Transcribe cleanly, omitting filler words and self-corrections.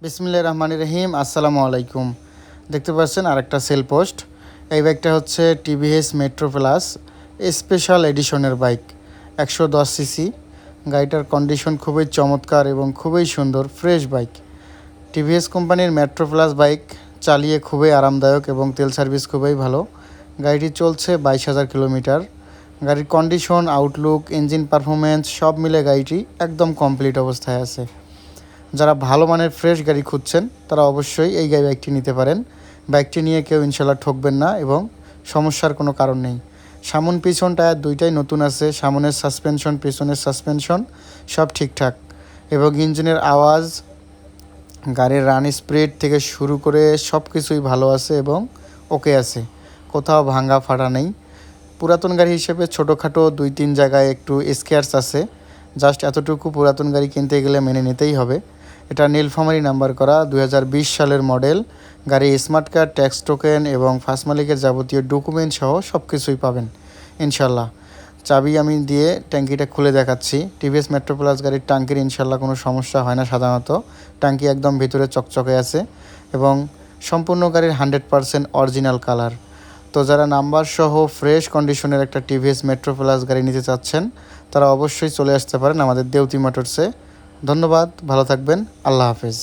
বিসমিল্লাহির রহমানির রহিম। আসসালামু আলাইকুম। দেখতে পাচ্ছেন আরেকটা সেল পোস্ট। এই বাইকটা হচ্ছে টিভিএস মেট্রো প্লাস স্পেশাল এডিশনের বাইক, 110 সিসি। গাড়িটার কন্ডিশন খুবই চমৎকার এবং খুবই সুন্দর, ফ্রেশ বাইক। টিভিএস কোম্পানির মেট্রো প্লাস বাইক চালিয়ে খুবই আরামদায়ক এবং তেল সার্ভিস খুবই ভালো। গাড়িটি চলছে 22,000 কিলোমিটার। গাড়ির কন্ডিশন, আউটলুক, ইঞ্জিন পারফরমেন্স সব মিলে গাড়িটি একদম কমপ্লিট অবস্থায় আছে। যারা ভালো মানের ফ্রেশ গাড়ি খুঁজছেন তারা অবশ্যই এই বাইকটি নিতে পারেন। বাইকটি নিয়ে কেউ ইনশাল্লাহ ঠকবেন না এবং সমস্যার কোনো কারণ নেই। সামন পিছন টায়ার দুইটাই নতুন আছে। সামনের সাসপেনশন, পিছনের সাসপেনশন সব ঠিকঠাক এবং ইঞ্জিনের আওয়াজ, গাড়ির রান স্পিড থেকে শুরু করে সব কিছুই ভালো আছে এবং ওকে আছে, কোথাও ভাঙা ফাটা নেই। পুরাতন গাড়ি হিসেবে ছোটোখাটো 2-3 জায়গায় একটু স্ক্র্যাচ আছে, জাস্ট এতটুকু পুরাতন গাড়ি কিনতে গেলে মেনে নিতেই হবে। এটা নীলফামারী নাম্বার করা 2020 সালের মডেল। গাড়ি স্মার্ট কার্ড, ট্যাক্স টোকেন এবং ফার্স্ট মালিকের যাবতীয় ডকুমেন্ট সহ সব কিছুই পাবেন ইনশাল্লাহ। চাবি আমি দিয়ে ট্যাঙ্কিটা খুলে দেখাচ্ছি। টিভিএস মেট্রো প্লাস গাড়ির ট্যাঙ্কির ইনশাল্লাহ কোনো সমস্যা হয় না। সাধারণত ট্যাঙ্কি একদম ভিতরে চকচকে আছে এবং সম্পূর্ণ গাড়ির 100% অরিজিনাল কালার। তো যারা নাম্বার সহ ফ্রেশ কন্ডিশনের একটা টিভিএস মেট্রো প্লাস গাড়ি নিতে চাচ্ছেন তারা অবশ্যই চলে আসতে পারেন আমাদের দেউতি মোটরসে। ধন্যবাদ, ভালো থাকবেন, আল্লাহ হাফেজ।